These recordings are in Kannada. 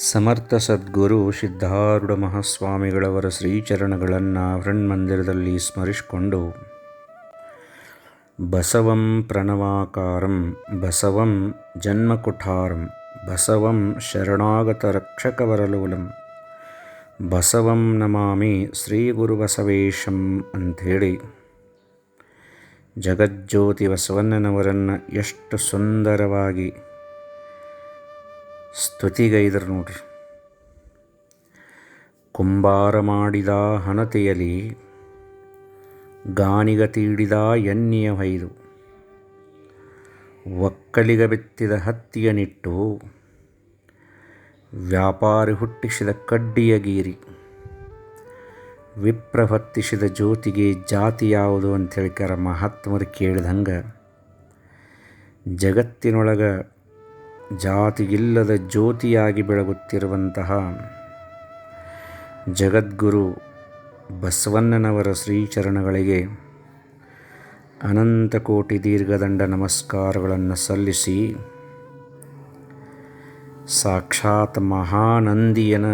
ಸಮರ್ಥ ಸದ್ಗುರು ಸಿದ್ಧಾರೂಢ ಮಹಾಸ್ವಾಮಿಗಳವರ ಶ್ರೀಚರಣಗಳನ್ನು ಹೃನ್ಮಂದಿರದಲ್ಲಿ ಸ್ಮರಿಸಿಕೊಂಡು ಬಸವಂ ಪ್ರಣವಾಕಾರಂ ಬಸವಂ ಜನ್ಮಕುಠಾರಂ ಬಸವಂ ಶರಣಾಗತ ರಕ್ಷಕವರಲೋಲಂ ಬಸವಂ ನಮಾಮಿ ಶ್ರೀ ಗುರುಬಸವೇಶಂ ಅಂಥೇಳಿ ಜಗಜ್ಯೋತಿ ಬಸವಣ್ಣನವರನ್ನು ಎಷ್ಟು ಸುಂದರವಾಗಿ ಸ್ತುತಿಗೈದರು ನೋಡ್ರಿ. ಕುಂಬಾರ ಮಾಡಿದ ಹಣತೆಯಲಿ ಗಾನಿಗ ತೀಡಿದ ಎನ್ನಿಯ ಹೊಯ್ದು ಒಕ್ಕಲಿಗ ಬಿತ್ತಿದ ಹತ್ತಿಯ ನಿಟ್ಟು ವ್ಯಾಪಾರಿ ಹುಟ್ಟಿಸಿದ ಕಡ್ಡಿಯ ಗೀರಿ ವಿಪ್ರ ಹೊತ್ತಿಸಿದ ಜ್ಯೋತಿಗೆ ಜಾತಿ ಯಾವುದು ಅಂತ ಹೇಳ್ಕಾರ ಮಹಾತ್ಮರು ಕೇಳಿದಂಗೆ ಜಗತ್ತಿನೊಳಗೆ ಜಾತಿಗಿಲ್ಲದ ಜ್ಯೋತಿಯಾಗಿ ಬೆಳಗುತ್ತಿರುವಂತಹ ಜಗದ್ಗುರು ಬಸವಣ್ಣನವರ ಶ್ರೀಚರಣಗಳಿಗೆ ಅನಂತ ಕೋಟಿ ದೀರ್ಘದಂಡ ನಮಸ್ಕಾರಗಳನ್ನು ಸಲ್ಲಿಸಿ ಸಾಕ್ಷಾತ್ ಮಹಾನಂದಿಯನ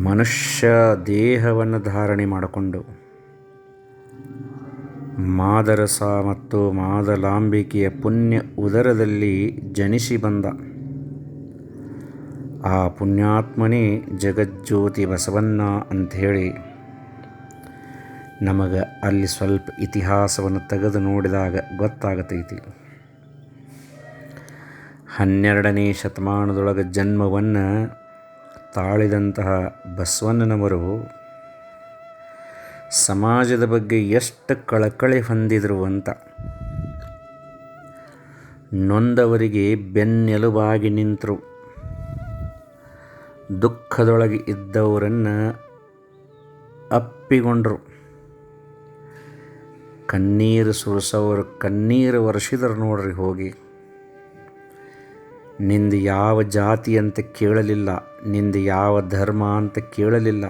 ಮನುಷ್ಯ ದೇಹವನ್ನು ಧಾರಣೆ ಮಾಡಿಕೊಂಡು ಮಾದರಸ ಮತ್ತು ಮಾದಲಾಂಬಿಕೆಯ ಪುಣ್ಯ ಉದರದಲ್ಲಿ ಜನಿಸಿ ಬಂದ ಆ ಪುಣ್ಯಾತ್ಮನೇ ಜಗಜ್ಯೋತಿ ಬಸವಣ್ಣ ಅಂಥೇಳಿ ನಮಗೆ ಅಲ್ಲಿ ಸ್ವಲ್ಪ ಇತಿಹಾಸವನ್ನು ತೆಗೆದು ನೋಡಿದಾಗ ಗೊತ್ತಾಗತೈತಿ. 12ನೇ ಶತಮಾನದೊಳಗೆ ಜನ್ಮವನ್ನು ತಾಳಿದಂತಹ ಬಸವಣ್ಣನವರು ಸಮಾಜದ ಬಗ್ಗೆ ಎಷ್ಟು ಕಳಕಳಿ ಹೊಂದಿದರು ಅಂತ, ನೊಂದವರಿಗೆ ಬೆನ್ನೆಲುಬಾಗಿ ನಿಂತರು, ದುಃಖದೊಳಗೆ ಇದ್ದವರನ್ನು ಅಪ್ಪಿಕೊಂಡರು, ಕಣ್ಣೀರು ಸುರಿಸೋರು ಕಣ್ಣೀರು ಒರೆಸಿದರು ನೋಡ್ರಿ. ಹೋಗಿ ನಿಂದು ಯಾವ ಜಾತಿ ಅಂತ ಕೇಳಲಿಲ್ಲ, ನಿಂದು ಯಾವ ಧರ್ಮ ಅಂತ ಕೇಳಲಿಲ್ಲ,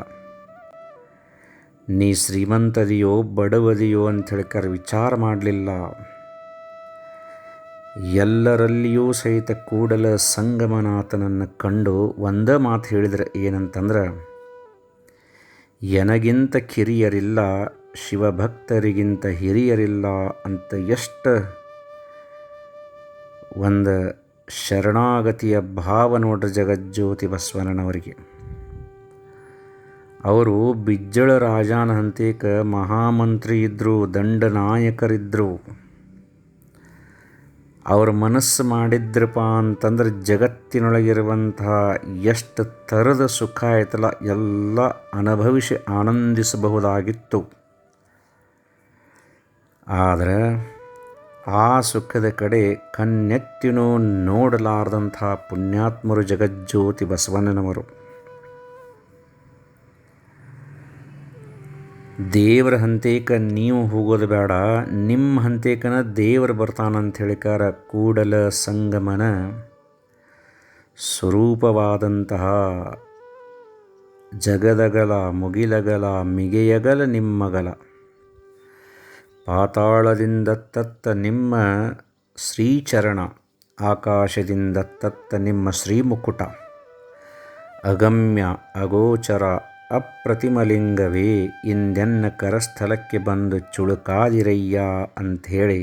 ನೀ ಶ್ರೀಮಂತದಿಯೋ ಬಡವದಿಯೋ ಅಂತ ಹೇಳ್ಕರ ವಿಚಾರ ಮಾಡಲಿಲ್ಲ. ಎಲ್ಲರಲ್ಲಿಯೂ ಸಹಿತ ಕೂಡಲ ಸಂಗಮನಾಥನನ್ನು ಕಂಡು ಒಂದೇ ಮಾತು ಹೇಳಿದರೆ ಏನಂತಂದ್ರೆ, ಎನಗಿಂತ ಕಿರಿಯರಿಲ್ಲ ಶಿವಭಕ್ತರಿಗಿಂತ ಹಿರಿಯರಿಲ್ಲ ಅಂತ ಎಷ್ಟು ಒಂದು ಶರಣಾಗತಿಯ ಭಾವ ನೋಡ್ರಿ ಜಗಜ್ಯೋತಿ ಬಸವಣ್ಣನವರಿಗೆ. ಅವರು ಬಿಜ್ಜಳ ರಾಜನ ಹಂತೇಕ ಮಹಾಮಂತ್ರಿ ಇದ್ದರು, ದಂಡನಾಯಕರಿದ್ದರು. ಅವ್ರ ಮನಸ್ಸು ಮಾಡಿದ್ರಪ್ಪ ಅಂತಂದ್ರೆ ಜಗತ್ತಿನೊಳಗಿರುವಂತಹ ಎಷ್ಟು ಥರದ ಸುಖ ಆಯ್ತಲ್ಲ ಎಲ್ಲ ಅನುಭವಿಸಿ ಆನಂದಿಸಬಹುದಾಗಿತ್ತು. ಆದರೆ ಆ ಸುಖದ ಕಡೆ ಕಣ್ಣೆತ್ತಿನೂ ನೋಡಲಾರದಂಥ ಪುಣ್ಯಾತ್ಮರು ಜಗಜ್ಯೋತಿ ಬಸವಣ್ಣನವರು. ದೇವರ ಹಂತೇಕ ನೀವು ಹೋಗೋದು ಬೇಡ, ನಿಮ್ಮ ಹಂತೇಕನ ದೇವರು ಬರ್ತಾನಂತ ಹೇಳಿಕಾರ ಕೂಡಲ ಸಂಗಮನ ಸ್ವರೂಪವಾದಂತಹ ಜಗದಗಲ ಮುಗಿಲಗಲ ಮಿಗೆಯಗಲ ನಿಮ್ಮಗಲ ಪಾತಾಳದಿಂದ ತತ್ತ ನಿಮ್ಮ ಶ್ರೀಚರಣ, ಆಕಾಶದಿಂದ ತತ್ತ ನಿಮ್ಮ ಶ್ರೀಮುಕುಟ, ಅಗಮ್ಯ ಅಗೋಚರ ಅಪ್ರತಿಮಲಿಂಗವೇ ಇಂದೆನ್ನ ಕರಸ್ಥಲಕ್ಕೆ ಬಂದು ಚುಳುಕಾದಿರಯ್ಯ ಅಂಥೇಳಿ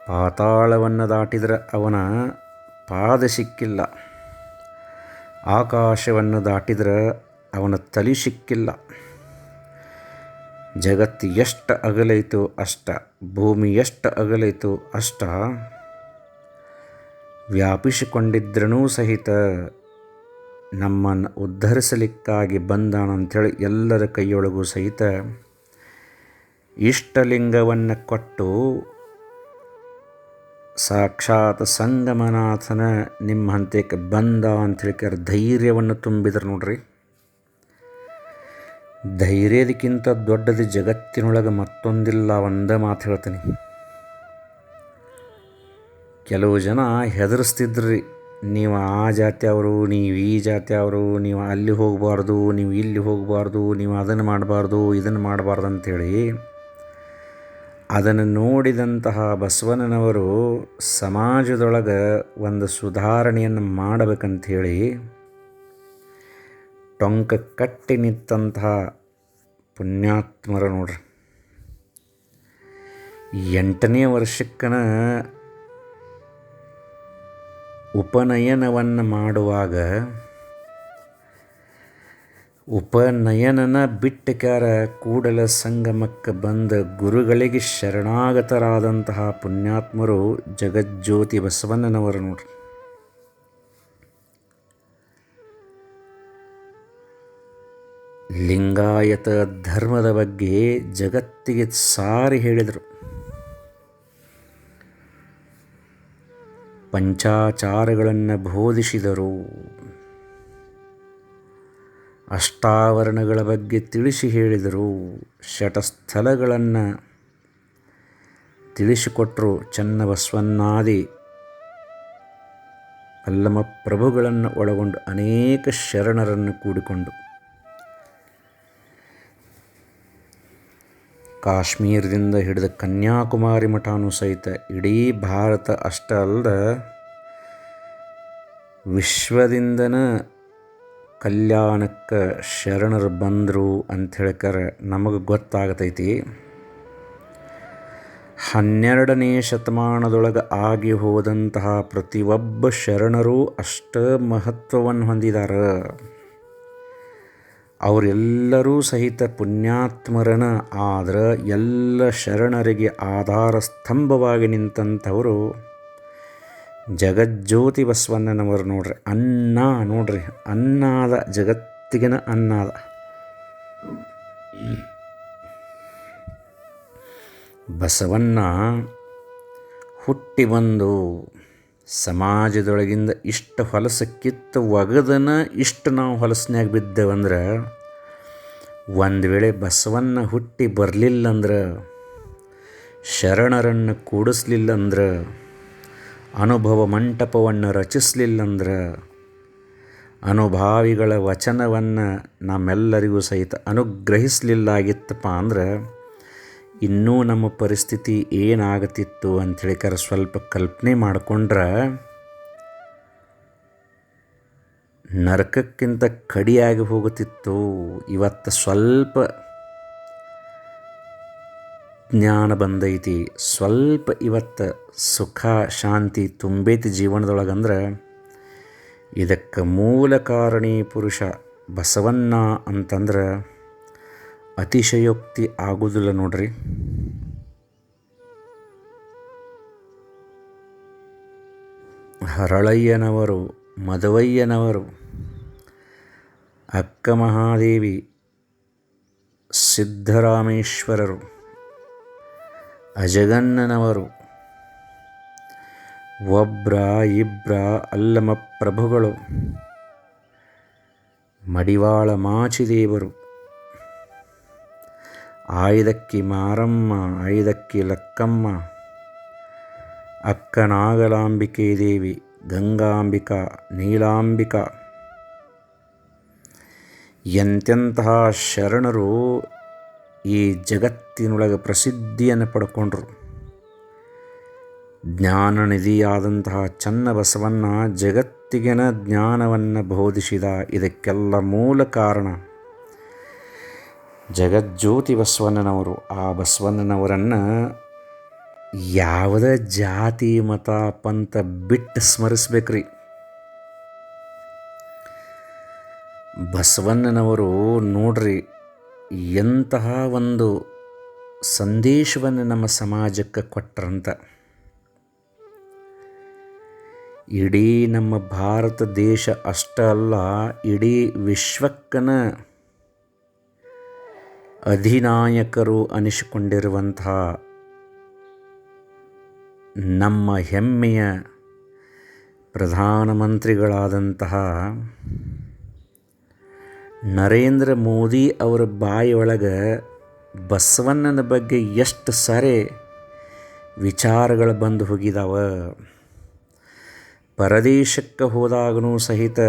ಪಾತಾಳವನ್ನು ದಾಟಿದರೆ ಅವನ ಪಾದ ಸಿಕ್ಕಿಲ್ಲ, ಆಕಾಶವನ್ನು ದಾಟಿದರೆ ಅವನ ತಲೆ ಸಿಕ್ಕಿಲ್ಲ. ಜಗತ್ತು ಎಷ್ಟು ಅಗಲೈತು ಅಷ್ಟ, ಭೂಮಿ ಎಷ್ಟು ಅಗಲೈತು ಅಷ್ಟ ವ್ಯಾಪಿಸಿಕೊಂಡಿದ್ರೂ ಸಹಿತ ನಮ್ಮನ್ನು ಉದ್ಧರಿಸಲಿಕ್ಕಾಗಿ ಬಂದಾನಂಥೇಳಿ ಎಲ್ಲರ ಕೈಯೊಳಗೂ ಸಹಿತ ಇಷ್ಟಲಿಂಗವನ್ನು ಕೊಟ್ಟು ಸಾಕ್ಷಾತ್ ಸಂಗಮನಾಥನ ನಿಮ್ಮ ಹಂತಕ್ಕೆ ಬಂದ ಅಂಥೇಳಿ ಧೈರ್ಯವನ್ನು ತುಂಬಿದ್ರು ನೋಡ್ರಿ. ಧೈರ್ಯದಕ್ಕಿಂತ ದೊಡ್ಡದು ಜಗತ್ತಿನೊಳಗೆ ಮತ್ತೊಂದಿಲ್ಲ. ಒಂದೇ ಮಾತು ಹೇಳ್ತೀನಿ, ಕೆಲವು ಜನ ಹೆದರಿಸ್ತಿದ್ರಿ, ನೀವು ಆ ಜಾತಿಯವರು, ನೀವು ಈ ಜಾತಿಯವರು, ನೀವು ಅಲ್ಲಿ ಹೋಗಬಾರ್ದು, ನೀವು ಇಲ್ಲಿ ಹೋಗಬಾರ್ದು, ನೀವು ಅದನ್ನು ಮಾಡಬಾರ್ದು ಇದನ್ನು ಮಾಡಬಾರ್ದು ಅಂಥೇಳಿ ಅದನ್ನು ನೋಡಿದಂತಹ ಬಸವಣ್ಣನವರು ಸಮಾಜದೊಳಗೆ ಒಂದು ಸುಧಾರಣೆಯನ್ನು ಮಾಡಬೇಕಂಥೇಳಿ ಟೊಂಕ ಕಟ್ಟಿ ನಿಂತಹ ಪುಣ್ಯಾತ್ಮರು ನೋಡ್ರಿ. 8ನೇ ವರ್ಷಕ್ಕನ ಉಪನಯನವನ್ನು ಮಾಡುವಾಗ ಉಪನಯನನ ಬಿಟ್ಟಕ್ಯಾರ ಕೂಡಲ ಸಂಗಮಕ್ಕೆ ಬಂದ ಗುರುಗಳಿಗೆ ಶರಣಾಗತರಾದಂತಹ ಪುಣ್ಯಾತ್ಮರು ಜಗಜ್ಯೋತಿ ಬಸವಣ್ಣನವರು ನೋಡ್ರಿ. ಲಿಂಗಾಯತ ಧರ್ಮದ ಬಗ್ಗೆ ಜಗತ್ತಿಗೆ ಸಾರಿ ಹೇಳಿದರು. ಪಂಚಾಚಾರಗಳನ್ನು ಬೋಧಿಸಿದರು. ಅಷ್ಟಾವರಣಗಳ ಬಗ್ಗೆ ತಿಳಿಸಿ ಹೇಳಿದರು. ಶಟಸ್ಥಲಗಳನ್ನು ತಿಳಿಸಿಕೊಟ್ಟರು. ಚನ್ನಬಸವಣ್ಣಾದಿ ಅಲ್ಲಮ ಪ್ರಭುಗಳನ್ನು ಒಳಗೊಂಡು ಅನೇಕ ಶರಣರನ್ನು ಕೂಡಿಕೊಂಡು ಕಾಶ್ಮೀರದಿಂದ ಹಿಡಿದ ಕನ್ಯಾಕುಮಾರಿ ಮಠನೂ ಸಹಿತ ಇಡೀ ಭಾರತ ಅಷ್ಟೇ ಅಲ್ಲದ ವಿಶ್ವದಿಂದನ ಕಲ್ಯಾಣಕ್ಕೆ ಶರಣರು ಬಂದರು ಅಂಥೇಳ್ಕರ ನಮಗೆ ಗೊತ್ತಾಗತೈತಿ. 12ನೇ ಶತಮಾನದೊಳಗೆ ಆಗಿ ಹೋದಂತಹ ಪ್ರತಿಯೊಬ್ಬ ಶರಣರು ಅಷ್ಟ ಮಹತ್ವವನ್ನು ಹೊಂದಿದ್ದಾರೆ. ಅವರೆಲ್ಲರೂ ಸಹಿತ ಪುಣ್ಯಾತ್ಮರನ. ಆದ್ರೆ ಎಲ್ಲ ಶರಣರಿಗೆ ಆಧಾರ ಸ್ತಂಭವಾಗಿ ನಿಂತಂಥವರು ಜಗಜ್ಯೋತಿ ಬಸವಣ್ಣನವರು ನೋಡ್ರಿ. ಅನ್ನ ನೋಡ್ರಿ, ಅನ್ನಾದ ಜಗತ್ತಿಗಿನ ಅನ್ನಾದ. ಬಸವಣ್ಣ ಹುಟ್ಟಿ ಬಂದು ಸಮಾಜದೊಳಗಿಂದ ಇಷ್ಟು ಹೊಲಸು ಕಿತ್ತು ಒಗದನ ಇಷ್ಟು ನಾವು ಹೊಲಸಿನಾಗ ಬಿದ್ದೇವಂದ್ರೆ, ಒಂದು ವೇಳೆ ಬಸವಣ್ಣ ಹುಟ್ಟಿ ಬರಲಿಲ್ಲಂದ್ರೆ, ಶರಣರನ್ನು ಕೂಡಿಸ್ಲಿಲ್ಲಂದ್ರೆ, ಅನುಭವ ಮಂಟಪವನ್ನು ರಚಿಸಲಿಲ್ಲಂದ್ರೆ, ಅನುಭಾವಿಗಳ ವಚನವನ್ನು ನಮ್ಮೆಲ್ಲರಿಗೂ ಸಹಿತ ಅನುಗ್ರಹಿಸಲಿಲ್ಲಾಗಿತ್ತಪ್ಪ ಅಂದ್ರೆ ಇನ್ನೂ ನಮ್ಮ ಪರಿಸ್ಥಿತಿ ಏನಾಗತ್ತಿತ್ತು ಅಂಥೇಳಿಕರ ಸ್ವಲ್ಪ ಕಲ್ಪನೆ ಮಾಡಿಕೊಂಡ್ರೆ ನರಕಕ್ಕಿಂತ ಕಡಿಯಾಗಿ ಹೋಗುತ್ತಿತ್ತು. ಇವತ್ತು ಸ್ವಲ್ಪ ಜ್ಞಾನ ಬಂದೈತಿ, ಸ್ವಲ್ಪ ಇವತ್ತು ಸುಖ ಶಾಂತಿ ತುಂಬೈತಿ ಜೀವನದೊಳಗಂದ್ರೆ ಇದಕ್ಕೆ ಮೂಲ ಕಾರಣಿ ಪುರುಷ ಬಸವಣ್ಣ ಅಂತಂದ್ರೆ ಅತಿಶಯೋಕ್ತಿ ಆಗುವುದಿಲ್ಲ ನೋಡ್ರಿ. ಹರಳಯ್ಯನವರು, ಮದವಯ್ಯನವರು, ಅಕ್ಕ ಮಹಾದೇವಿ, ಸಿದ್ದರಾಮೇಶ್ವರರು, ಅಜಗಣ್ಣನವರು, ಒಬ್ರ ಇಬ್ರ ಅಲ್ಲಮ ಪ್ರಭುಗಳು, ಮಡಿವಾಳ ಮಾಚಿದೇವರು, ಆಯ್ದಕ್ಕಿ ಮಾರಮ್ಮ, ಐದಕ್ಕಿ ಲಕ್ಕಮ್ಮ, ಅಕ್ಕ ನಾಗಲಾಂಬಿಕೆ ದೇವಿ, ಗಂಗಾಂಬಿಕಾ, ನೀಲಾಂಬಿಕಾ, ಎಂತೆಂತಹ ಶರಣರು ಈ ಜಗತ್ತಿನೊಳಗೆ ಪ್ರಸಿದ್ಧಿಯನ್ನು ಪಡ್ಕೊಂಡ್ರು. ಜ್ಞಾನನಿಧಿಯಾದಂತಹ ಚನ್ನಬಸವಣ್ಣ ಜಗತ್ತಿಗಿನ ಜ್ಞಾನವನ್ನು ಬೋಧಿಸಿದ. ಇದಕ್ಕೆಲ್ಲ ಮೂಲ ಕಾರಣ ಜಗಜ್ಯೋತಿ ಬಸವಣ್ಣನವರು. ಆ ಬಸವಣ್ಣನವರನ್ನು ಯಾವುದೇ ಜಾತಿ ಮತ ಪಂಥ ಬಿಟ್ಟು ಸ್ಮರಿಸ್ಬೇಕ್ರಿ. ಬಸವಣ್ಣನವರು ನೋಡ್ರಿ ಎಂತಹ ಒಂದು ಸಂದೇಶವನ್ನು ನಮ್ಮ ಸಮಾಜಕ್ಕೆ ಕೊಟ್ಟರಂತ. ಇಡೀ ನಮ್ಮ ಭಾರತ ದೇಶ ಅಷ್ಟೇ ಅಲ್ಲ, ಇಡೀ ವಿಶ್ವಕ್ಕನ ಅಧಿನಾಯಕರು ಅನಿಸಿಕೊಂಡಿರುವಂತಹ ನಮ್ಮ ಹೆಮ್ಮೆಯ ಪ್ರಧಾನಮಂತ್ರಿಗಳಾದಂತಹ ನರೇಂದ್ರ ಮೋದಿ ಅವರ ಬಾಯಿಯೊಳಗೆ ಬಸವಣ್ಣನ ಬಗ್ಗೆ ಎಷ್ಟು ಸಾರಿ ವಿಚಾರಗಳು ಬಂದು ಹೋಗಿದಾವ. ಪರದೇಶಕ್ಕೆ ಹೋದಾಗನೂ ಸಹಿತ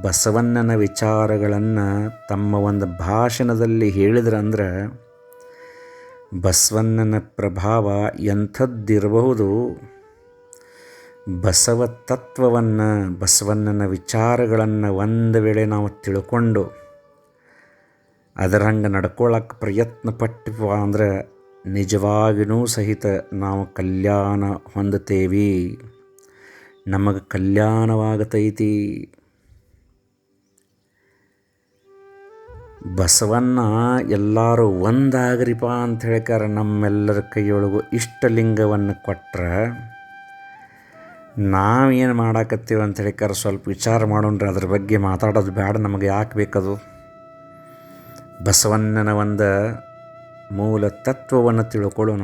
ಬಸವಣ್ಣನ ವಿಚಾರಗಳನ್ನು ತಮ್ಮ ಒಂದು ಭಾಷಣದಲ್ಲಿ ಹೇಳಿದ್ರಂದ್ರೆ ಬಸವಣ್ಣನ ಪ್ರಭಾವ ಎಂಥದ್ದಿರಬಹುದು. ಬಸವ ತತ್ವವನ್ನು, ಬಸವಣ್ಣನ ವಿಚಾರಗಳನ್ನು ಒಂದು ವೇಳೆ ನಾವು ತಿಳ್ಕೊಂಡು ಅದರಂಗೆ ನಡ್ಕೊಳ್ಳೋಕೆ ಪ್ರಯತ್ನ ಪಟ್ಟಿವ ಅಂದ್ರೆ ನಿಜವಾಗಿಯೂ ಸಹಿತ ನಾವು ಕಲ್ಯಾಣ ಹೊಂದುತ್ತೇವೆ, ನಮಗೆ ಕಲ್ಯಾಣವಾಗತೈತಿ. ಬಸವಣ್ಣ ಎಲ್ಲರೂ ಒಂದಾಗ್ರಿಪ ಅಂತ ಹೇಳ್ಕಾರ. ನಮ್ಮೆಲ್ಲರ ಕೈಯೊಳಗೂ ಇಷ್ಟಲಿಂಗವನ್ನು ಕೊಟ್ರೆ ನಾವೇನು ಮಾಡಾಕತ್ತೀವಿ ಅಂತ ಹೇಳ್ಕಾರ ಸ್ವಲ್ಪ ವಿಚಾರ ಮಾಡೋಣ್ರಿ. ಅದ್ರ ಬಗ್ಗೆ ಮಾತಾಡೋದು ಬೇಡ, ನಮಗೆ ಯಾಕೆ ಬೇಕದು? ಬಸವಣ್ಣನ ಒಂದು ಮೂಲ ತತ್ವವನ್ನು ತಿಳ್ಕೊಳ್ಳೋಣ.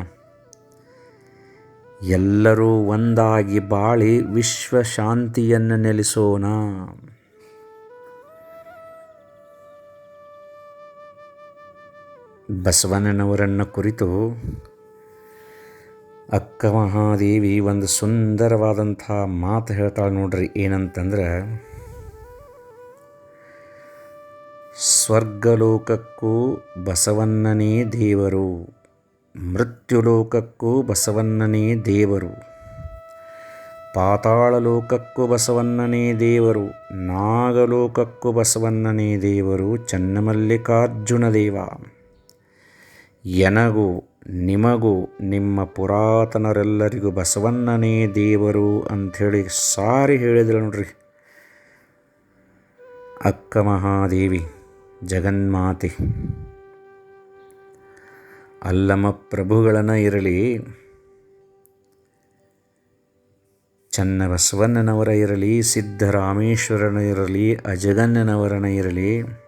ಎಲ್ಲರೂ ಒಂದಾಗಿ ಬಾಳಿ ವಿಶ್ವ ಶಾಂತಿಯನ್ನು ನೆಲೆಸೋಣ. ಬಸವಣ್ಣನವರನ್ನು ಕುರಿತು ಅಕ್ಕ ಮಹಾದೇವಿ ಒಂದು ಸುಂದರವಾದಂಥ ಮಾತು ಹೇಳ್ತಾಳೆ ನೋಡ್ರಿ. ಏನಂತಂದ್ರೆ, ಸ್ವರ್ಗಲೋಕಕ್ಕೂ ಬಸವಣ್ಣನೇ ದೇವರು, ಮೃತ್ಯುಲೋಕಕ್ಕೂ ಬಸವಣ್ಣನೇ ದೇವರು, ಪಾತಾಳ ಲೋಕಕ್ಕೂ ಬಸವಣ್ಣನೇ ದೇವರು, ನಾಗಲೋಕಕ್ಕೂ ಬಸವಣ್ಣನೇ ದೇವರು, ಚನ್ನಮಲ್ಲಿಕಾರ್ಜುನ ದೇವ. ಎನಗೂ ನಿಮಗೂ ನಿಮ್ಮ ಪುರಾತನರೆಲ್ಲರಿಗೂ ಬಸವಣ್ಣನೇ ದೇವರು ಅಂಥೇಳಿ ಸಾರಿ ಹೇಳಿದ್ರು ನೋಡ್ರಿ ಅಕ್ಕ ಮಹಾದೇವಿ ಜಗನ್ಮಾತೆ. ಅಲ್ಲಮ ಪ್ರಭುಗಳನ್ನ ಇರಲಿ, ಚನ್ನಬಸವಣ್ಣನವರ ಇರಲಿ, ಸಿದ್ದರಾಮೇಶ್ವರನ ಇರಲಿ, ಅಜಗಣ್ಣನವರನ ಇರಲಿ,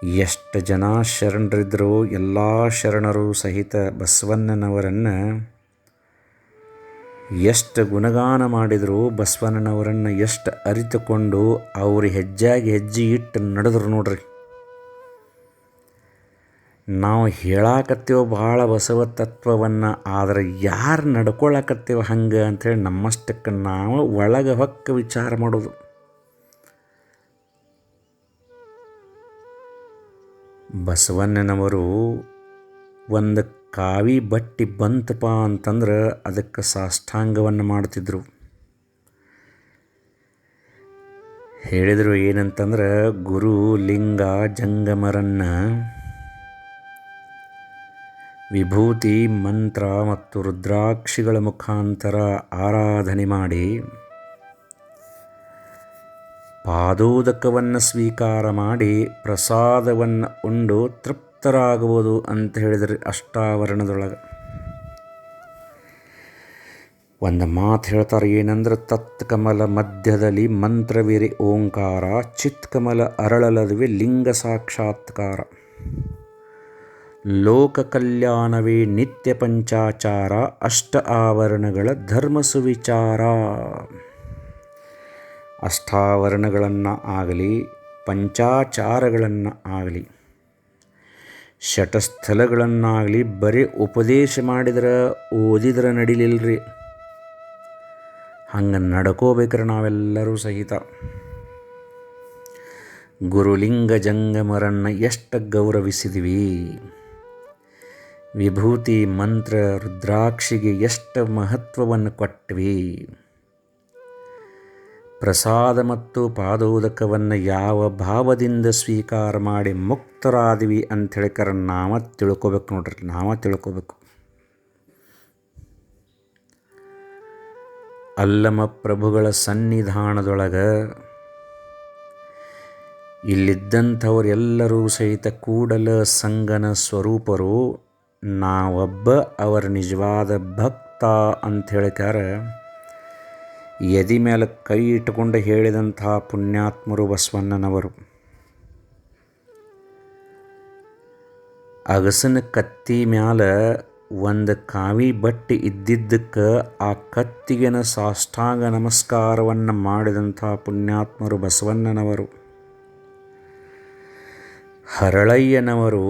ಎಷ್ಟು ಜನ ಶರಣರಿದ್ದರೂ ಎಲ್ಲ ಶರಣರು ಸಹಿತ ಬಸವಣ್ಣನವರನ್ನು ಎಷ್ಟು ಗುಣಗಾನ ಮಾಡಿದರೂ, ಬಸವಣ್ಣನವರನ್ನು ಎಷ್ಟು ಅರಿತುಕೊಂಡು ಅವ್ರ ಹೆಜ್ಜೆಯಾಗಿ ಹೆಜ್ಜೆ ಇಟ್ಟು ನಡೆದ್ರು ನೋಡ್ರಿ. ನಾವು ಹೇಳಾಕತ್ತೇವೆ ಭಾಳ ಬಸವ ತತ್ವವನ್ನು, ಆದರೆ ಯಾರು ನಡ್ಕೊಳಕತ್ತೇವೆ ಹಂಗೆ ಅಂಥೇಳಿ ನಮ್ಮಷ್ಟಕ್ಕೆ ನಾವು ಒಳಗೆ ಹೊಕ್ಕ ವಿಚಾರ ಮಾಡೋದು. ಬಸವಣ್ಣನವರು ಒಂದು ಕಾವಿ ಬಟ್ಟಿ ಬಂತಪ್ಪ ಅಂತಂದ್ರೆ ಅದಕ್ಕೆ ಸಾಷ್ಟಾಂಗವನ್ನು ಮಾಡ್ತಿದ್ರು. ಹೇಳಿದರು ಏನಂತಂದ್ರೆ, ಗುರು ಲಿಂಗ ಜಂಗಮರನ್ನು ವಿಭೂತಿ ಮಂತ್ರ ಮತ್ತು ರುದ್ರಾಕ್ಷಿಗಳ ಮುಖಾಂತರ ಆರಾಧನೆ ಮಾಡಿ ಪಾದೋದಕವನ್ನು ಸ್ವೀಕಾರ ಮಾಡಿ ಪ್ರಸಾದವನ್ನು ಉಂಡು ತೃಪ್ತರಾಗುವುದು ಅಂತ ಹೇಳಿದರೆ ಅಷ್ಟಾವರಣದೊಳಗೆ ಒಂದು ಮಾತು ಹೇಳ್ತಾರೆ. ಏನಂದ್ರೆ, ತತ್ಕಮಲ ಮಧ್ಯದಲ್ಲಿ ಮಂತ್ರವಿರಿ ಓಂಕಾರ, ಚಿತ್ಕಮಲ ಅರಳಲದುವೆ ಲಿಂಗ ಸಾಕ್ಷಾತ್ಕಾರ, ಲೋಕ ಕಲ್ಯಾಣವೇ ನಿತ್ಯ ಪಂಚಾಚಾರ, ಅಷ್ಟ ಆವರಣಗಳ ಧರ್ಮ ಸುವಿಚಾರ. ಅಷ್ಟಾವರಣಗಳನ್ನು ಆಗಲಿ, ಪಂಚಾಚಾರಗಳನ್ನು ಆಗಲಿ, ಶಟಸ್ಥಲಗಳನ್ನಾಗಲಿ ಬರೀ ಉಪದೇಶ ಮಾಡಿದ್ರೆ ಓದಿದ್ರೆ ನಡಿಲಿಲ್ರಿ. ಹಂಗೆ ನಡ್ಕೋಬೇಕ್ರೆ ನಾವೆಲ್ಲರೂ ಸಹಿತ ಗುರುಲಿಂಗ ಜಂಗಮರನ್ನು ಎಷ್ಟು ಗೌರವಿಸಿದ್ವಿ, ವಿಭೂತಿ ಮಂತ್ರ ರುದ್ರಾಕ್ಷಿಗೆ ಎಷ್ಟು ಮಹತ್ವವನ್ನು ಕೊಟ್ವಿ, ಪ್ರಸಾದ ಮತ್ತು ಪಾದೋದಕವನ್ನು ಯಾವ ಭಾವದಿಂದ ಸ್ವೀಕಾರ ಮಾಡಿ ಮುಕ್ತರಾದ್ವಿ ಅಂಥೇಳಿಕರ ನಾವು ತಿಳ್ಕೊಬೇಕು ನೋಡ್ರಿ. ನಾವು ತಿಳ್ಕೊಬೇಕು. ಅಲ್ಲಮ ಪ್ರಭುಗಳ ಸನ್ನಿಧಾನದೊಳಗೆ ಇಲ್ಲಿದ್ದಂಥವರೆಲ್ಲರೂ ಸಹಿತ ಕೂಡಲ ಸಂಗನ ಸ್ವರೂಪರು. ನಾವೊಬ್ಬ ಅವರ ನಿಜವಾದ ಭಕ್ತ ಅಂಥೇಳಿಕಾರ ಎದಿ ಮೇಲೆ ಕೈ ಇಟ್ಟುಕೊಂಡು ಹೇಳಿದಂತಹ ಪುಣ್ಯಾತ್ಮರು ಬಸವಣ್ಣನವರು. ಅಗಸನ ಕತ್ತಿ ಮ್ಯಾಲ ಒಂದು ಕಾವಿ ಬಟ್ಟೆ ಇದ್ದಿದ್ದಕ್ಕೆ ಆ ಕತ್ತಿಗೆನ ಸಾಷ್ಟಾಂಗ ನಮಸ್ಕಾರವನ್ನು ಮಾಡಿದಂಥ ಪುಣ್ಯಾತ್ಮರು ಬಸವಣ್ಣನವರು. ಹರಳಯ್ಯನವರು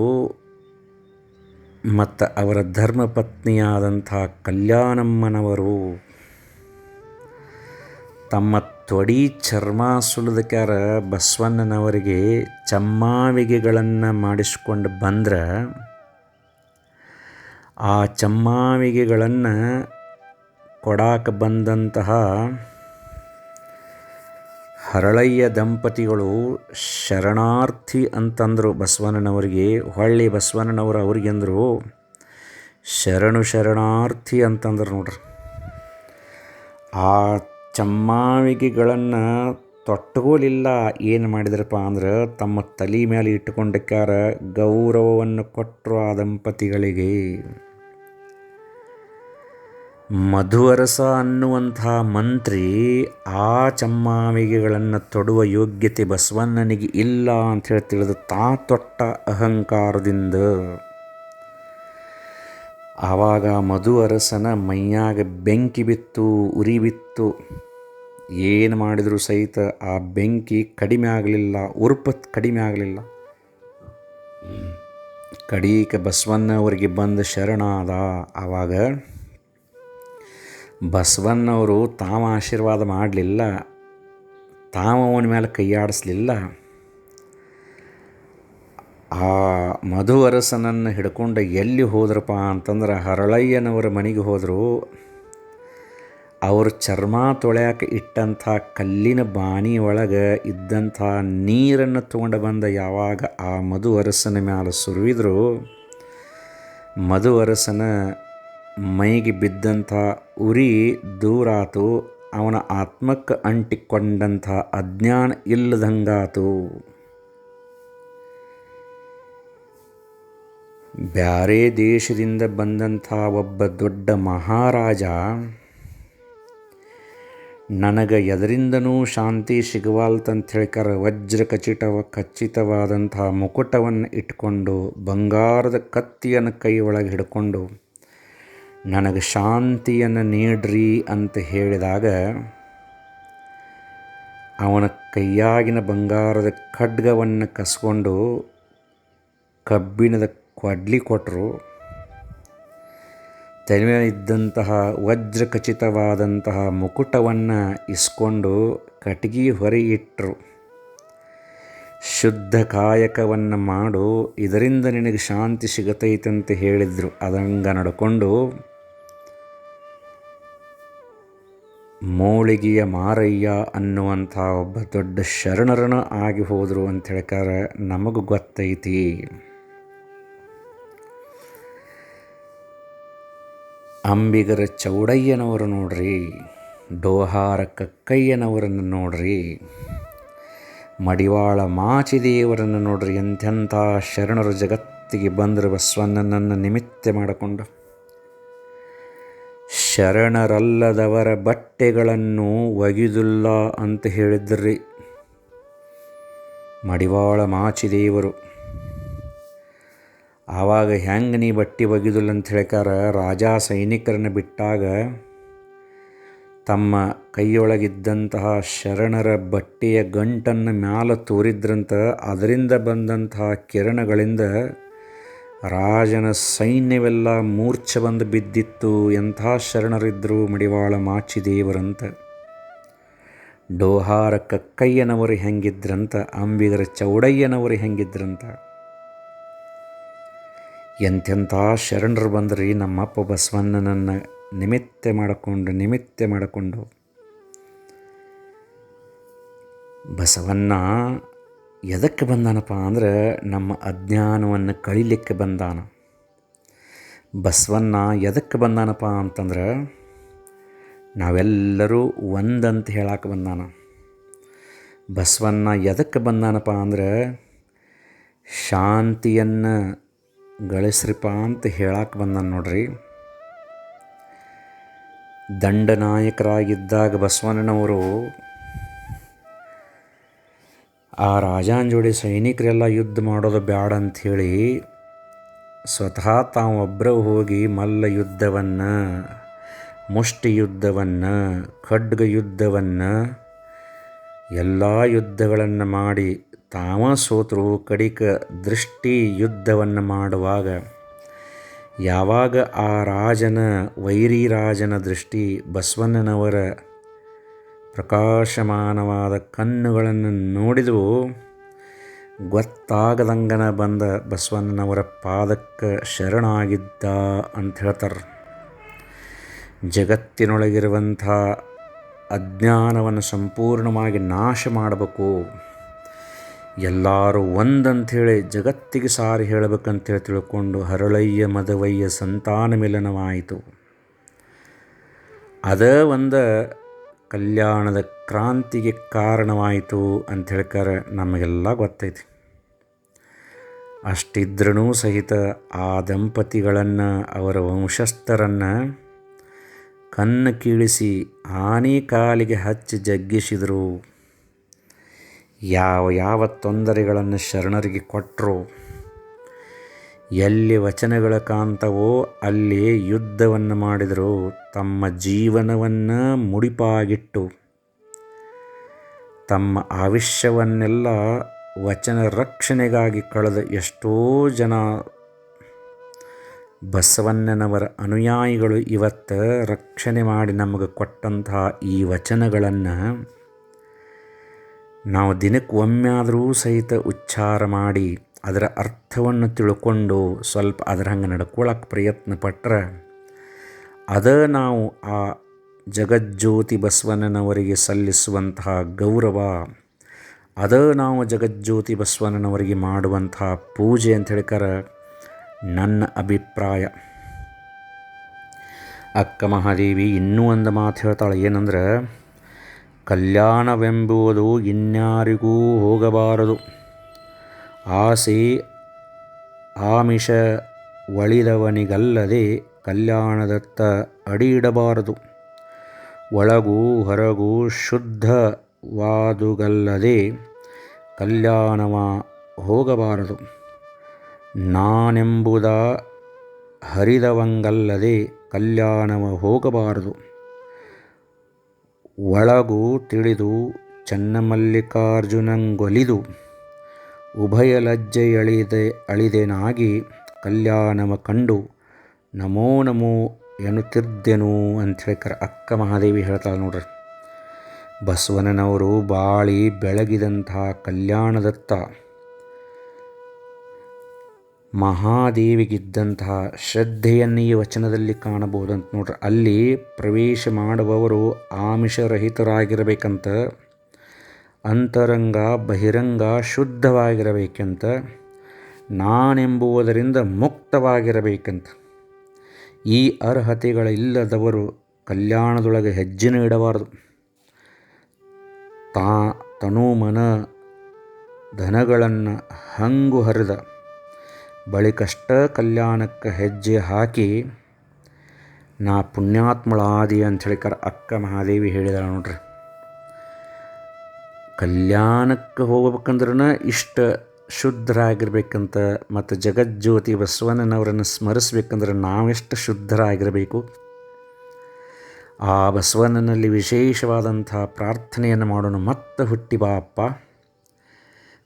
ಮತ್ತು ಅವರ ಧರ್ಮಪತ್ನಿಯಾದಂಥ ಕಲ್ಯಾಣಮ್ಮನವರು ತಮ್ಮ ತೊಡಿ ಚರ್ಮ ಸುಲಿದಕ್ಕಾರ ಬಸವಣ್ಣನವರಿಗೆ ಚಮ್ಮಾವಿಗೆಗಳನ್ನು ಮಾಡಿಸ್ಕೊಂಡು ಬಂದ್ರೆ ಆ ಚಮ್ಮಾವಿಗೆಗಳನ್ನು ಕೊಡಾಕ ಬಂದಂತಹ ಹರಳಯ್ಯ ದಂಪತಿಗಳು ಶರಣಾರ್ಥಿ ಅಂತಂದರು ಬಸವಣ್ಣನವರಿಗೆ. ಹೊಳ್ಳಿ ಬಸವಣ್ಣನವರು ಅವ್ರಿಗೆ ಅಂದರು ಶರಣಾರ್ಥಿ ಅಂತಂದ್ರು ನೋಡ್ರಿ. ಆ ಚಮ್ಮಾವಿಗೆಗಳನ್ನು ತೊಟ್ಟಗೋಲಿಲ್ಲ. ಏನು ಮಾಡಿದ್ರಪ್ಪ ಅಂದ್ರೆ ತಮ್ಮ ತಲೆ ಮೇಲೆ ಇಟ್ಟುಕೊಂಡಕ್ಕಾರ ಗೌರವವನ್ನು ಕೊಟ್ಟರು ಆ ದಂಪತಿಗಳಿಗೆ. ಮಧುವರಸ ಅನ್ನುವಂಥ ಮಂತ್ರಿ ಆ ಚಮ್ಮಾವಿಗೆಗಳನ್ನು ತೊಡುವ ಯೋಗ್ಯತೆ ಬಸವಣ್ಣನಿಗೆ ಇಲ್ಲ ಅಂಥೇಳಿ ತಿಳಿದು ತಾ ತೊಟ್ಟ ಅಹಂಕಾರದಿಂದ ಆವಾಗ ಮಧುವರಸನ ಮೈಯಾಗ ಬೆಂಕಿ ಬಿತ್ತು, ಉರಿ ಬಿತ್ತು. ಏನು ಮಾಡಿದರೂ ಸಹಿತ ಆ ಬೆಂಕಿ ಕಡಿಮೆ ಆಗಲಿಲ್ಲ, ಉರುಪ ಕಡಿಮೆ ಆಗಲಿಲ್ಲ. ಕಡೀಕ ಬಸವಣ್ಣವರಿಗೆ ಬಂದ ಶರಣಾದ. ಆವಾಗ ಬಸವಣ್ಣವರು ತಾವ ಆಶೀರ್ವಾದ ಮಾಡಲಿಲ್ಲ, ತಾವ ಅವನ ಮೇಲೆ ಕೈಯಾಡಿಸ್ಲಿಲ್ಲ. ಆ ಮಧುವರಸನನ್ನು ಹಿಡ್ಕೊಂಡು ಎಲ್ಲಿ ಹೋದ್ರಪ್ಪ ಅಂತಂದ್ರೆ ಹರಳಯ್ಯನವರ ಮನೆಗೆ ಹೋದರು. ಅವರು ಚರ್ಮ ತೊಳ್ಯಾಕೆ ಇಟ್ಟಂಥ ಕಲ್ಲಿನ ಬಾಣಿ ಒಳಗೆ ಇದ್ದಂಥ ನೀರನ್ನು ತೊಗೊಂಡು ಬಂದ ಯಾವಾಗ ಆ ಮಧುವರಸನ ಮೇಲೆ ಸುರಿವಿದ್ರು, ಮಧುವರಸನ ಮೈಗೆ ಬಿದ್ದಂಥ ಉರಿ ದೂರಾತು. ಅವನ ಆತ್ಮಕ್ಕೆ ಅಂಟಿಕೊಂಡಂಥ ಅಜ್ಞಾನ ಇಲ್ಲದಂಗಾತು. ಬ್ಯಾರೆ ದೇಶದಿಂದ ಬಂದಂಥ ಒಬ್ಬ ದೊಡ್ಡ ಮಹಾರಾಜ ನನಗೆ ಎದರಿಂದನೂ ಶಾಂತಿ ಸಿಗವಾಲ್ತಂತ ಹೇಳ್ಕಾರ ವಜ್ರ ಖಚಿತವಾದಂಥ ಮುಕುಟವನ್ನು ಇಟ್ಕೊಂಡು ಬಂಗಾರದ ಕತ್ತಿಯನ್ನು ಕೈ ಒಳಗೆ ಹಿಡ್ಕೊಂಡು ನನಗೆ ಶಾಂತಿಯನ್ನು ನೀಡ್ರಿ ಅಂತ ಹೇಳಿದಾಗ ಅವನ ಕೈಯಾಗಿನ ಬಂಗಾರದ ಖಡ್ಗವನ್ನು ಕಸ್ಕೊಂಡು ಕಬ್ಬಿಣದ ಕೊಡ್ಲಿ ಕೊಟ್ಟರು. ತಲೆ ಮೇಲೆ ಇದ್ದಂತಹ ವಜ್ರ ಖಚಿತವಾದಂತಹ ಮುಕುಟವನ್ನು ಇಸ್ಕೊಂಡು ಕಟ್ಗೆ ಹೊರೆ ಇಟ್ಟರು. ಶುದ್ಧ ಕಾಯಕವನ್ನು ಮಾಡು, ಇದರಿಂದ ನಿನಗೆ ಶಾಂತಿ ಸಿಗತೈತಂತ ಹೇಳಿದರು. ಅದಂಗ ನಡ್ಕೊಂಡು ಮೋಳಿಗೆಯ ಮಾರಯ್ಯ ಅನ್ನುವಂಥ ಒಬ್ಬ ದೊಡ್ಡ ಶರಣರನ ಆಗಿ ಹೋದರು ಅಂತ ಹೇಳ್ಕಾರ ನಮಗೆ ಗೊತ್ತೈತಿ. ಅಂಬಿಗರ ಚೌಡಯ್ಯನವರು ನೋಡ್ರಿ, ಡೋಹಾರ ಕಕ್ಕಯ್ಯನವರನ್ನು ನೋಡ್ರಿ, ಮಡಿವಾಳ ಮಾಚಿದೇವರನ್ನು ನೋಡ್ರಿ. ಎಂಥೆಂಥ ಶರಣರು ಜಗತ್ತಿಗೆ ಬಂದರು ಬಸವಣ್ಣನನ್ನು ನಿಮಿತ್ತ ಮಾಡಿಕೊಂಡು. ಶರಣರಲ್ಲದವರ ಬಟ್ಟೆಗಳನ್ನು ಒಗೆದುಲ್ಲ ಅಂತ ಹೇಳಿದ್ರಿ ಮಡಿವಾಳ ಮಾಚಿದೇವರು. ಆವಾಗ ಹೆಂಗೆ ನೀ ಬಟ್ಟೆ ಒಗೆದಿಲ್ಲ ಅಂತ ಹೇಳ್ಕಾರ, ರಾಜ ಸೈನಿಕರನ್ನು ಬಿಟ್ಟಾಗ ತಮ್ಮ ಕೈಯೊಳಗಿದ್ದಂತಹ ಶರಣರ ಬಟ್ಟೆಯ ಗಂಟನ್ನು ಮ್ಯಾಲ ತೋರಿದ್ರಂತ. ಅದರಿಂದ ಬಂದಂತಹ ಕಿರಣಗಳಿಂದ ರಾಜನ ಸೈನ್ಯವೆಲ್ಲ ಮೂರ್ಛೆ ಬಂದು ಬಿದ್ದಿತ್ತು. ಎಂಥ ಶರಣರಿದ್ದರು ಮಡಿವಾಳ ಮಾಚಿದೇವರಂತ. ಡೋಹಾರ ಕಕ್ಕಯ್ಯನವರು ಹೆಂಗಿದ್ರಂತ, ಅಂಬಿಗರ ಚೌಡಯ್ಯನವರು ಹೆಂಗಿದ್ರಂತ. ಎಂತೆಂಥ ಶರಣರು ಬಂದ್ರಿ ನಮ್ಮಪ್ಪ ಬಸವಣ್ಣನನ್ನು ನಿಮಿತ್ತ ಮಾಡಿಕೊಂಡು. ಬಸವಣ್ಣ ಎದಕ್ಕೆ ಬಂದಾನಪ್ಪ ಅಂದ್ರೆ ನಮ್ಮ ಅಜ್ಞಾನವನ್ನು ಕಳಿಲಿಕ್ಕೆ ಬಂದಾನ. ಬಸವಣ್ಣ ಎದಕ್ಕೆ ಬಂದಾನಪ್ಪ ಅಂತಂದ್ರೆ ನಾವೆಲ್ಲರೂ ಒಂದಂತ ಹೇಳಕ್ಕೆ ಬಂದಾನ. ಬಸವಣ್ಣ ಎದಕ್ಕೆ ಬಂದಾನಪ್ಪ ಅಂದ್ರೆ ಶಾಂತಿಯನ್ನು ಗಳಿಸ್ರಿಪ ಅಂತ ಹೇಳಕ್ಕೆ ಬಂದಾನ ನೋಡ್ರಿ. ದಂಡನಾಯಕರಾಗಿದ್ದಾಗ ಬಸವಣ್ಣನವರು ಆ ರಾಜನ ಜೋಡಿ ಸೈನಿಕರೆಲ್ಲ ಯುದ್ಧ ಮಾಡೋದು ಬೇಡ ಅಂಥೇಳಿ ಸ್ವತಃ ತಾವೊಬ್ಬರ ಹೋಗಿ ಮಲ್ಲ ಯುದ್ಧವನ್ನು, ಮುಷ್ಟಿ ಯುದ್ಧವನ್ನು, ಖಡ್ಗ ಯುದ್ಧವನ್ನು, ಎಲ್ಲ ಯುದ್ಧಗಳನ್ನು ಮಾಡಿ ತಾವ ಸೋತರು. ಕಡಿಕ ದೃಷ್ಟಿ ಯುದ್ಧವನ್ನು ಮಾಡುವಾಗ ಯಾವಾಗ ಆ ರಾಜನ ವೈರಿ ರಾಜನ ದೃಷ್ಟಿ ಬಸವಣ್ಣನವರ ಪ್ರಕಾಶಮಾನವಾದ ಕಣ್ಣುಗಳನ್ನು ನೋಡಿದವು, ಗೊತ್ತಾಗದಂಗನ ಬಂದ ಬಸವಣ್ಣನವರ ಪಾದಕ್ಕೆ ಶರಣಾಗಿದ್ದ ಅಂತ ಹೇಳ್ತಾರೆ. ಜಗತ್ತಿನೊಳಗಿರುವಂಥ ಅಜ್ಞಾನವನ್ನು ಸಂಪೂರ್ಣವಾಗಿ ನಾಶ ಮಾಡಬೇಕು, ಎಲ್ಲರೂ ಒಂದಂಥೇಳಿ ಜಗತ್ತಿಗೆ ಸಾರಿ ಹೇಳಬೇಕಂತೇಳಿ ತಿಳ್ಕೊಂಡು ಹರಳಯ್ಯ ಮದವಯ್ಯ ಸಂತಾನ ಮಿಲನವಾಯಿತು. ಅದೇ ಒಂದು ಕಲ್ಯಾಣದ ಕ್ರಾಂತಿಗೆ ಕಾರಣವಾಯಿತು ಅಂತ ಹೇಳ್ತಾರೆ. ನಮಗೆಲ್ಲ ಗೊತ್ತೈತಿ. ಅಷ್ಟಿದ್ರೂ ಸಹಿತ ಆ ದಂಪತಿಗಳನ್ನು, ಅವರ ವಂಶಸ್ಥರನ್ನು ಕಣ್ಣು ಕೀಳಿಸಿ ಆನೆ ಕಾಲಿಗೆ ಹಚ್ಚಿ ಜಗ್ಗಿಸಿದರು. ಯಾವ ತೊಂದರೆಗಳನ್ನು ಶರಣರಿಗೆ ಕೊಟ್ಟರು. ಎಲ್ಲಿ ವಚನಗಳ ಕಾಂತವೋ ಅಲ್ಲಿ ಯುದ್ಧವನ್ನು ಮಾಡಿದರು. ತಮ್ಮ ಜೀವನವನ್ನು ಮುಡಿಪಾಗಿಟ್ಟು ತಮ್ಮ ಆಯುಷ್ಯವನ್ನೆಲ್ಲ ವಚನ ರಕ್ಷಣೆಗಾಗಿ ಕಳೆದ ಎಷ್ಟೋ ಜನ ಬಸವಣ್ಣನವರ ಅನುಯಾಯಿಗಳು ಇವತ್ತು ರಕ್ಷಣೆ ಮಾಡಿ ನಮಗೆ ಕೊಟ್ಟಂತಹ ಈ ವಚನಗಳನ್ನು ನಾವು ದಿನಕ್ಕೆ ಒಮ್ಮೆ ಆದರೂ ಸಹಿತ ಉಚ್ಚಾರ ಮಾಡಿ ಅದರ ಅರ್ಥವನ್ನು ತಿಳ್ಕೊಂಡು ಸ್ವಲ್ಪ ಅದರ ಹಂಗೆ ನಡ್ಕೊಳ್ಳೋಕೆ ಪ್ರಯತ್ನ ಪಟ್ಟರೆ ಅದ ನಾವು ಆ ಜಗಜ್ಯೋತಿ ಬಸವಣ್ಣನವರಿಗೆ ಸಲ್ಲಿಸುವಂತಹ ಗೌರವ, ಅದ ನಾವು ಜಗಜ್ಯೋತಿ ಬಸವಣ್ಣನವರಿಗೆ ಮಾಡುವಂತಹ ಪೂಜೆ ಅಂತ ಹೇಳ್ತಾರೆ ನನ್ನ ಅಭಿಪ್ರಾಯ. ಅಕ್ಕ ಮಹಾದೇವಿ ಇನ್ನೂ ಒಂದು ಮಾತು ಹೇಳ್ತಾಳೆ. ಏನಂದ್ರೆ, ಕಲ್ಯಾಣವೆಂಬುವುದು ಇನ್ಯಾರಿಗೂ ಹೋಗಬಾರದು, ಆಸೆ ಆಮಿಷ ಒಳಿದವನಿಗಲ್ಲದೆ ಕಲ್ಯಾಣದತ್ತ ಅಡಿಯಿಡಬಾರದು, ಒಳಗೂ ಹೊರಗೂ ಶುದ್ಧವಾದುಗಲ್ಲದೆ ಕಲ್ಯಾಣವ ಹೋಗಬಾರದು, ನಾನೆಂಬುದ ಹರಿದವಂಗಲ್ಲದೆ ಕಲ್ಯಾಣವ ಹೋಗಬಾರದು, ಒಳಗೂ ತಿಳಿದು ಚನ್ನಮಲ್ಲಿಕಾರ್ಜುನಂಗೊಲಿದು ಉಭಯ ಅಳಿದೆನಾಗಿ ಕಲ್ಯಾಣವ ಕಂಡು ನಮೋ ನಮೋ ಎನ್ನುತ್ತಿದ್ದೆನು ಅಂತ ಹೇಳ್ತಾರೆ. ಅಕ್ಕ ಮಹಾದೇವಿ ಹೇಳ್ತಾಳೆ ನೋಡ್ರಿ. ಬಸವಣ್ಣನವರು ಬಾಳಿ ಬೆಳಗಿದಂತಹ ಕಲ್ಯಾಣದತ್ತ ಮಹಾದೇವಿಗಿದ್ದಂತಹ ಶ್ರದ್ಧೆಯನ್ನು ಈ ವಚನದಲ್ಲಿ ಕಾಣಬಹುದಂತ ನೋಡ್ರಿ. ಅಲ್ಲಿ ಪ್ರವೇಶ ಮಾಡುವವರು ಆಮಿಷರಹಿತರಾಗಿರಬೇಕಂತ, ಅಂತರಂಗ ಬಹಿರಂಗ ಶುದ್ಧವಾಗಿರಬೇಕಂತ, ನಾನೆಂಬುವುದರಿಂದ ಮುಕ್ತವಾಗಿರಬೇಕಂತ. ಈ ಅರ್ಹತೆಗಳಿಲ್ಲದವರು ಕಲ್ಯಾಣದೊಳಗೆ ಹೆಜ್ಜೆನೂ ಇಡಬಾರದು. ತನು ಮನ ಧನಗಳನ್ನು ಹಂಗು ಹರಿದ ಬಳಿಕಷ್ಟ ಕಲ್ಯಾಣಕ್ಕೆ ಹೆಜ್ಜೆ ಹಾಕಿ ನಾ ಪುಣ್ಯಾತ್ಮಳಾದಿ ಅಂತ ಹೇಳಿಕಾರ ಅಕ್ಕ ಮಹಾದೇವಿ ಹೇಳಿದಾಳ ನೋಡ್ರಿ. ಕಲ್ಯಾಣಕ್ಕೆ ಹೋಗ್ಬೇಕಂದ್ರೆ ಇಷ್ಟ ಶುದ್ಧರಾಗಿರ್ಬೇಕಂತ, ಮತ್ತು ಜಗಜ್ಯೋತಿ ಬಸವಣ್ಣನವರನ್ನು ಸ್ಮರಿಸ್ಬೇಕಂದ್ರೆ ನಾವೆಷ್ಟು ಶುದ್ಧರಾಗಿರಬೇಕು. ಆ ಬಸವಣ್ಣನಲ್ಲಿ ವಿಶೇಷವಾದಂಥ ಪ್ರಾರ್ಥನೆಯನ್ನು ಮಾಡೋಣ. ಮತ್ತೆ ಹುಟ್ಟಿ ಬಾ ಅಪ್ಪ,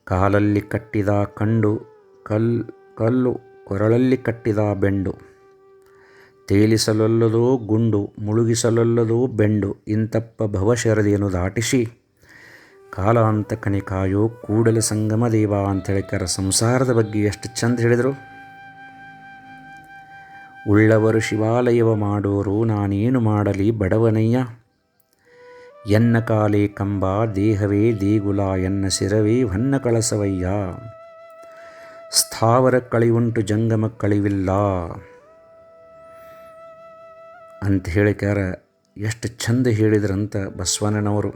ಕಾಲಲ್ಲಿ ಕಟ್ಟಿದ ಕಂಡು ಕಲ್ಲು ಕೊರಳಲ್ಲಿ ಕಟ್ಟಿದ ಬೆಂಡು, ತೇಲಿಸಲೊಲ್ಲದೋ ಗುಂಡು ಮುಳುಗಿಸಲೊಲ್ಲದೋ ಬೆಂಡು, ಇಂತಪ್ಪ ಭವಶರದಿಯನ್ನು ದಾಟಿಸಿ ಕಾಲಾಂತಕನೆ ಕಾಯೋ ಕೂಡಲ ಸಂಗಮ ದೇವ ಅಂತ ಹೇಳಿಕಾರ. ಸಂಸಾರದ ಬಗ್ಗೆ ಎಷ್ಟು ಚಂದ ಹೇಳಿದರು. ಉಳ್ಳವರು ಶಿವಾಲಯವ ಮಾಡೋರು ನಾನೇನು ಮಾಡಲಿ ಬಡವನಯ್ಯ, ಎನ್ನ ಕಾಲೇ ಕಂಬ ದೇಹವೇ ದೇಗುಲ ಎನ್ನ ಸಿರವೇ ಹೊನ್ನ ಕಳಸವಯ್ಯ, ಸ್ಥಾವರ ಕಳಿವುಂಟು ಜಂಗಮ ಕಳಿವಿಲ್ಲ ಅಂತ ಹೇಳಿಕಾರ ಎಷ್ಟು ಚಂದ ಹೇಳಿದ್ರಂತ ಬಸವಣ್ಣನವರು.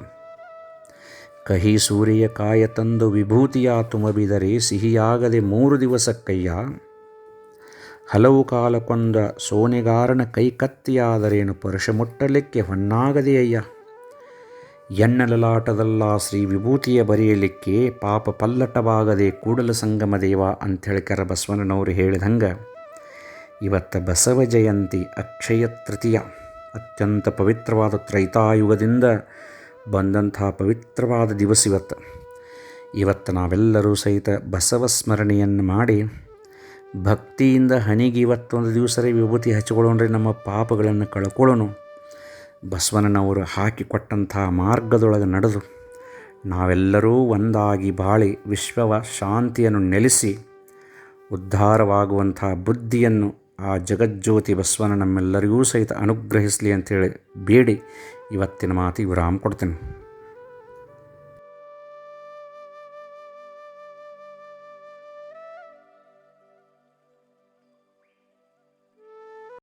ಕಹಿ ಸೂರ್ಯ ಕಾಯ ತಂದು ವಿಭೂತಿಯ ತುಮಬಿದರೆ ಸಿಹಿಯಾಗದೆ 3 ದಿವಸಕ್ಕಯ್ಯ, ಹಲವು ಕಾಲ ಕೊಂದ ಸೋನೆಗಾರನ ಕೈ ಕತ್ತಿಯಾದರೇನು ಪರುಷ ಮುಟ್ಟಲಿಕ್ಕೆ ಹೊನ್ನಾಗದೆಯಯ್ಯ, ಎನ್ನ ಲಲಾಟದಲ್ಲ ಶ್ರೀ ವಿಭೂತಿಯ ಬರೆಯಲಿಕ್ಕೆ ಪಾಪ ಪಲ್ಲಟವಾಗದೆ ಕೂಡಲ ಸಂಗಮ ದೇವ ಅಂತ ಹೇಳಿಕಾರ ಬಸವಣ್ಣನವರು ಹೇಳಿದಂಗೆ ಇವತ್ತು ಬಸವ ಜಯಂತಿ ಅಕ್ಷಯ ತೃತೀಯ, ಅತ್ಯಂತ ಪವಿತ್ರವಾದ ತ್ರೈತಾಯುಗದಿಂದ ಬಂದಂಥ ಪವಿತ್ರವಾದ ದಿವಸ ಇವತ್ತು ನಾವೆಲ್ಲರೂ ಸಹಿತ ಬಸವ ಸ್ಮರಣೆಯನ್ನು ಮಾಡಿ ಭಕ್ತಿಯಿಂದ ಹನಿಗೆ ಇವತ್ತೊಂದು ದಿವಸರೇ ವಿಭೂತಿ ಹಚ್ಕೊಳ್ಳೋಣ್ರಿ, ನಮ್ಮ ಪಾಪಗಳನ್ನು ಕಳ್ಕೊಳ್ಳೋಣ. ಬಸವಣ್ಣನವರು ಹಾಕಿಕೊಟ್ಟಂಥ ಮಾರ್ಗದೊಳಗೆ ನಡೆದು ನಾವೆಲ್ಲರೂ ಒಂದಾಗಿ ಬಾಳಿ ವಿಶ್ವವ ಶಾಂತಿಯನ್ನು ನೆಲೆಸಿ ಉದ್ಧಾರವಾಗುವಂಥ ಬುದ್ಧಿಯನ್ನು ಆ ಜಗಜ್ಯೋತಿ ಬಸವನ ನಮ್ಮೆಲ್ಲರಿಗೂ ಸಹಿತ ಅನುಗ್ರಹಿಸಲಿ ಅಂಥೇಳಿ ಬೇಡಿ ಇವತ್ತಿನ ಮಾತಿಗೆ ವಿರಾಮ ಕೊಡ್ತೇನೆ.